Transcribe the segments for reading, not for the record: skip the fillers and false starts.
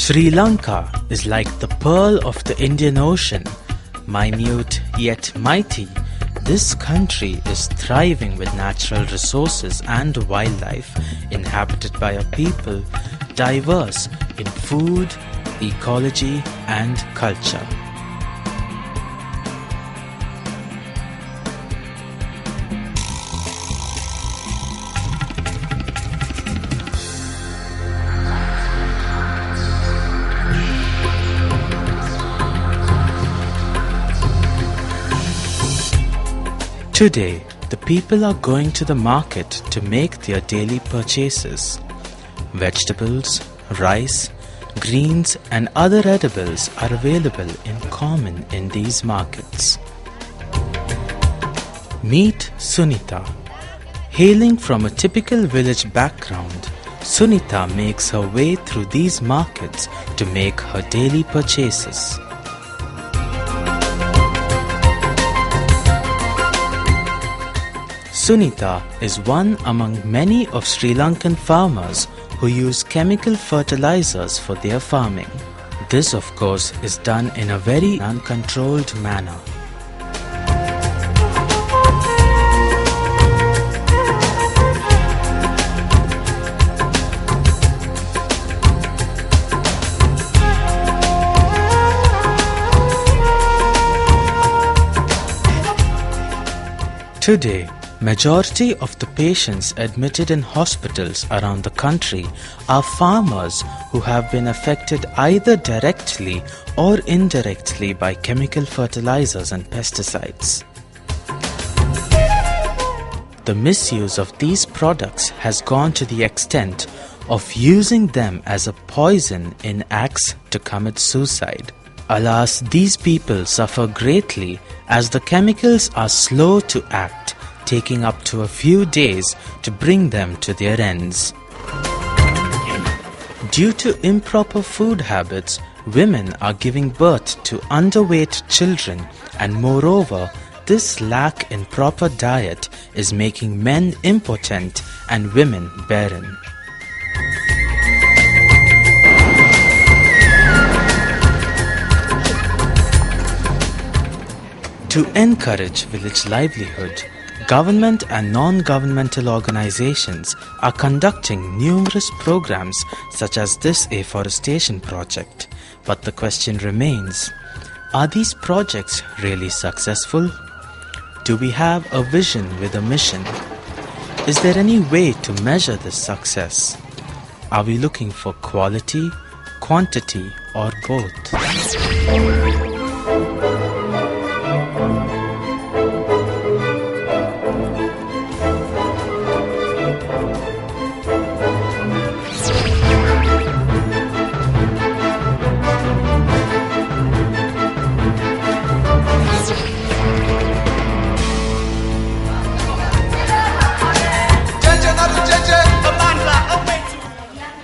Sri Lanka is like the pearl of the Indian Ocean, minute yet mighty. This country is thriving with natural resources and wildlife, inhabited by a people diverse in food, ecology and culture. Today, the people are going to the market to make their daily purchases. Vegetables, rice, greens and other edibles are available in common in these markets. Meet Sunita. Hailing from a typical village background, Sunita makes her way through these markets to make her daily purchases. Sunita is one among many of Sri Lankan farmers who use chemical fertilizers for their farming. This, of course, is done in a very uncontrolled manner. Today, majority of the patients admitted in hospitals around the country are farmers who have been affected either directly or indirectly by chemical fertilizers and pesticides. The misuse of these products has gone to the extent of using them as a poison in acts to commit suicide. Alas, these people suffer greatly as the chemicals are slow to act, taking up to a few days to bring them to their ends. Due to improper food habits, women are giving birth to underweight children, and moreover, this lack in proper diet is making men impotent and women barren. To encourage village livelihood, government and non-governmental organizations are conducting numerous programs such as this afforestation project. But the question remains, are these projects really successful? Do we have a vision with a mission? Is there any way to measure this success? Are we looking for quality, quantity, or both?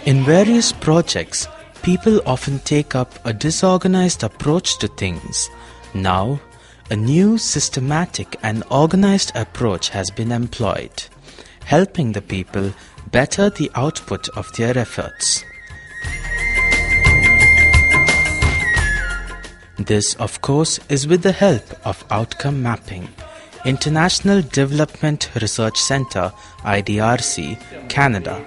In various projects, people often take up a disorganized approach to things. Now, a new systematic and organized approach has been employed, helping the people better the output of their efforts. This, of course, is with the help of outcome mapping. International Development Research Centre, IDRC, Canada.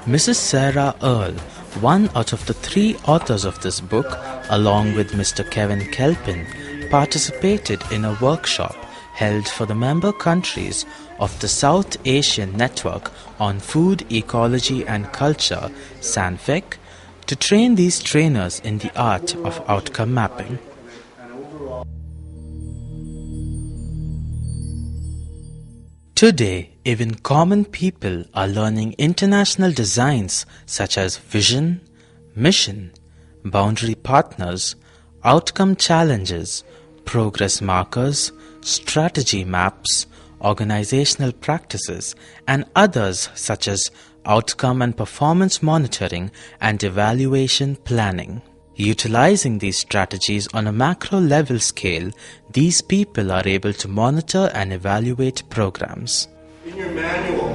Mrs. Sarah Earle, one out of the 3 authors of this book, along with Mr. Kevin Kelpin, participated in a workshop held for the member countries of the South Asian Network on Food Ecology and Culture, SANFEC, to train these trainers in the art of outcome mapping. Today, even common people are learning international designs such as vision, mission, boundary partners, outcome challenges, progress markers, strategy maps, organizational practices, and others such as outcome and performance monitoring and evaluation planning. Utilizing these strategies on a macro level scale, these people are able to monitor and evaluate programs. In your manual,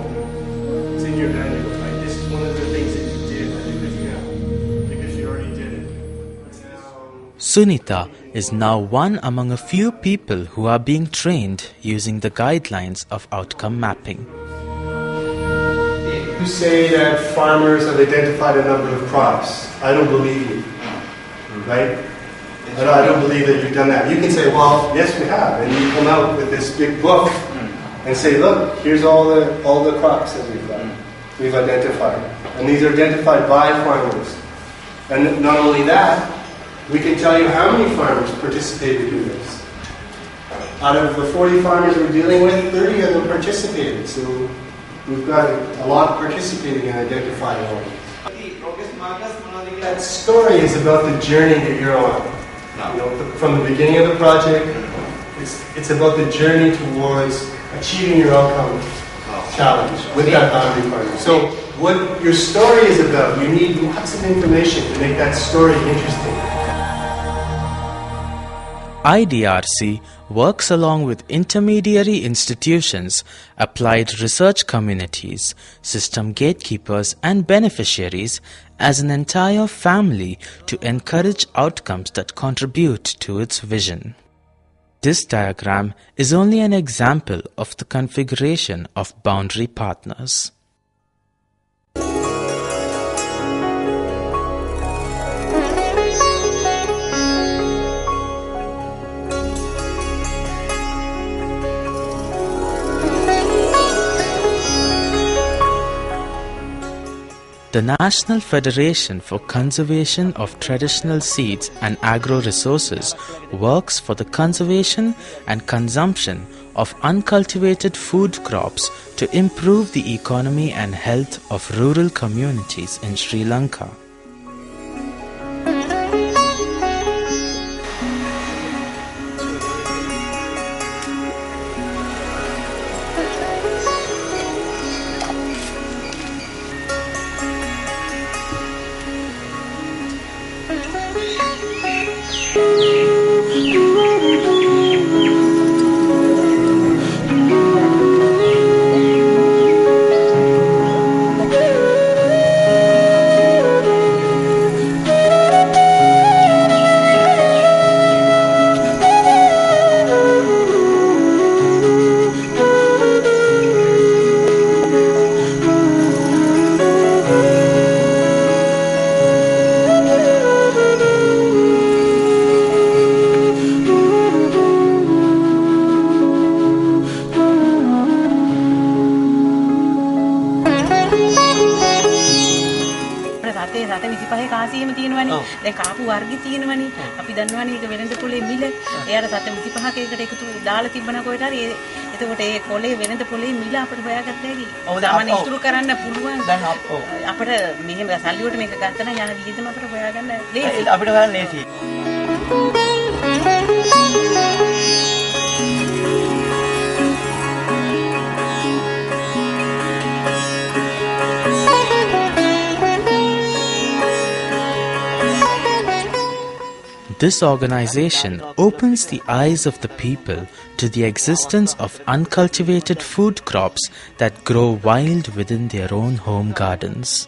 it's in your manual, right? This Sunita is now one among a few people who are being trained using the guidelines of outcome mapping. You say that farmers have identified a number of crops. I don't believe you, right? I don't believe that you've done that. You can say, well, yes, we have, and you come out with this big book and say, look, here's all the crops that we've identified, and these are identified by farmers. And not only that, we can tell you how many farmers participated in this. Out of the 40 farmers we're dealing with, 30 of them participated. So we've got a lot participating in identifying all these. That story is about the journey that you're on. You know, from the beginning of the project, it's about the journey towards achieving your outcome challenge with that boundary partner. So what your story is about, you need lots of information to make that story interesting. IDRC works along with intermediary institutions, applied research communities, system gatekeepers and beneficiaries as an entire family to encourage outcomes that contribute to its vision. This diagram is only an example of the configuration of boundary partners. The National Federation for Conservation of Traditional Seeds and Agro-Resources works for the conservation and consumption of uncultivated food crops to improve the economy and health of rural communities in Sri Lanka. දැන් කාපු වර්ගي තියෙනවනේ අපි දන්නවනේ ඒක වෙළඳ පොලේ මිල එයාට 725ක එකට එකතු දාලා තිබ්බන කොහෙට හරි එතකොට ඒ කොලේ වෙළඳ පොලේ මිල අපිට හොයාගත්ත හැකි සාමාන්‍ය ඉතුරු කරන්න පුළුවන් දැන් අපිට මෙහෙම සල්ලි වලට මේක ගත්තා නම් යන විදිහටම අපිට හොයාගන්න ලේසි අපිට හොයන්න ලේසි This organization opens the eyes of the people to the existence of uncultivated food crops that grow wild within their own home gardens.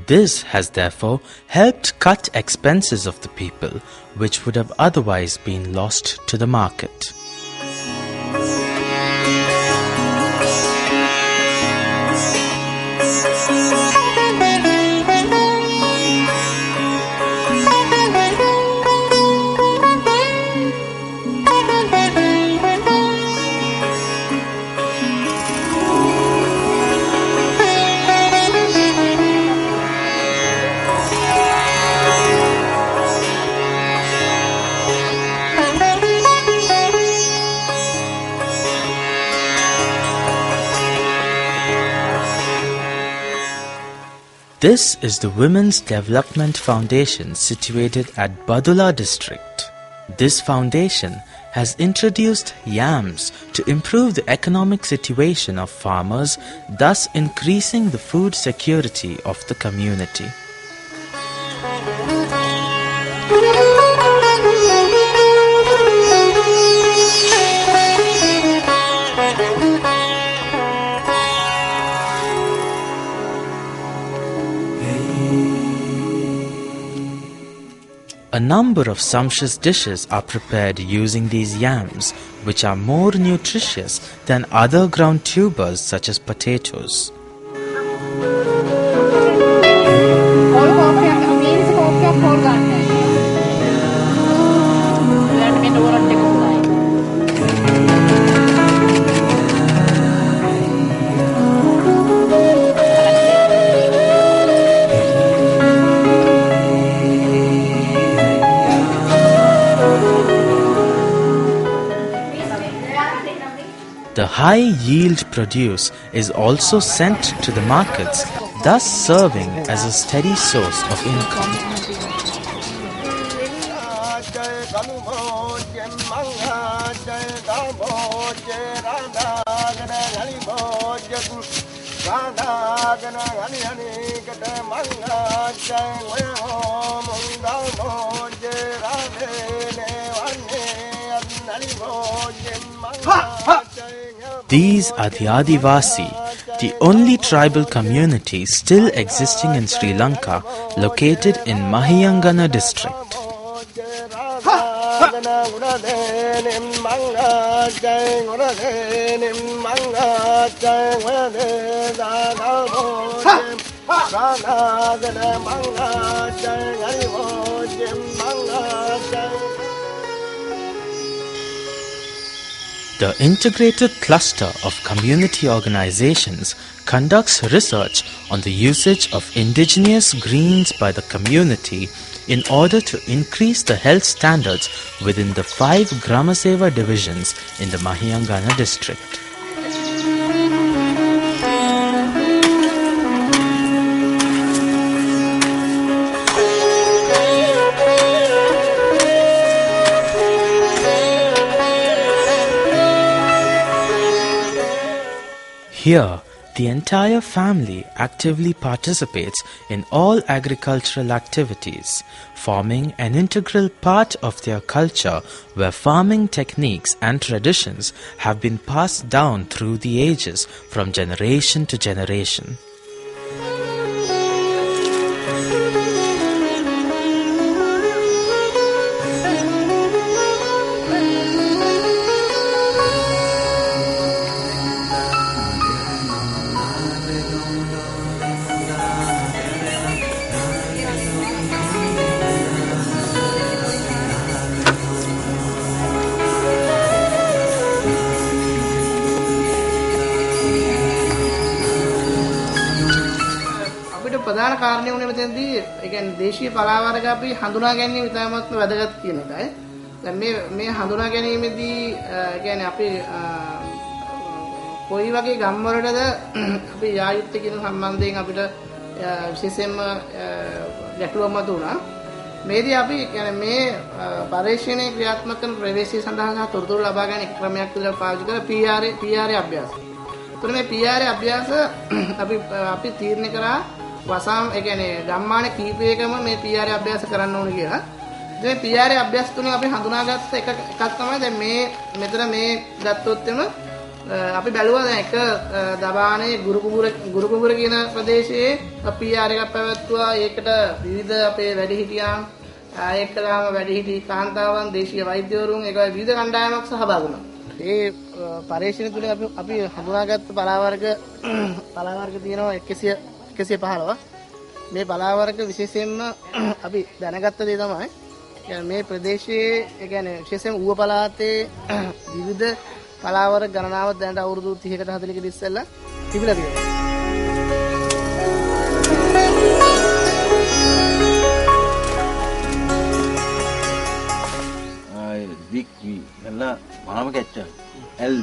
This has therefore helped cut expenses of the people, which would have otherwise been lost to the market. This is the Women's Development Foundation situated at Badula district. This foundation has introduced yams to improve the economic situation of farmers, thus increasing the food security of the community. A number of sumptuous dishes are prepared using these yams, which are more nutritious than other ground tubers such as potatoes. The high yield produce is also sent to the markets, thus serving as a steady source of income. These are the Adivasi, the only tribal community still existing in Sri Lanka, located in Mahiyangana district. The integrated cluster of community organizations conducts research on the usage of indigenous greens by the community in order to increase the health standards within the 5 Gramaseva divisions in the Mahiyangana district. Here, the entire family actively participates in all agricultural activities, forming an integral part of their culture where farming techniques and traditions have been passed down through the ages from generation to generation. ප්‍රධාන කාරණේ උනේ මෙතනදී ඒ කියන්නේ දේශීය පලාවර්ග අපි හඳුනා ගැනීම ඉතාමත්ම වැදගත් කියන එකයි. දැන් මේ හඳුනා ගැනීමේදී ඒ කියන්නේ අපි කොයි වගේ ගම් වලටද අපි යා යුත්තේ කියන සම්බන්ධයෙන් අපිට විශේෂයෙන්ම ගැටලුවක් මතුවුණා. මේදී අපි කියන්නේ මේ පරීක්ෂණයේ ක්‍රියාත්මක කරන ප්‍රවේශය සඳහා සහ තොරතුරු ලබා ගැනීම එක් ක්‍රමයක් විදිහට පාවිච්චි කරලා PRA අභ්‍යාස. එතකොට මේ PRA අභ්‍යාස අපි තීරණය කරා වසම් ඒ කියන්නේ ගම්මාන කීපයකම මේ PRA අභ්‍යාස කරන්න ඕන කියලා. ඉතින් මේ PRA අභ්‍යාස තුලින් අපි හඳුනාගත්ත එකක් තමයි දැන් මේ මෙතන මේ ගත්තොත් එම අපි බැලුවා දැන් එක දබානේ ගුරු කුඹුර කියන ප්‍රදේශයේ PRA එකක් පැවැත්වුවා. ඒකට විවිධ අපේ වැඩිහිටියන් ඒකලාම වැඩිහිටි කාන්තාවන් දේශීය වෛද්‍යවරුන් ඒක විවිධ කණ්ඩායමක් සහභාගී වුණා. ඒ පරීක්ෂණ තුලින් අපි හඳුනාගත්ත පලාවර්ග තියෙනවා 115. මේ පලාවර්ග විශේෂයෙන්ම අපි දැනගත්ත දේ තමයි මේ ප්‍රදේශයේ ඒ කියන්නේ විශේෂයෙන්ම ඌව පළාතේ විවිධ පලාවර්ග ගණනාවක් දැනට අවුරුදු 30කට 40කට ඉස්සෙල්ලා තිබිලා තියෙනවා. Big V, nella mamma che c'è? L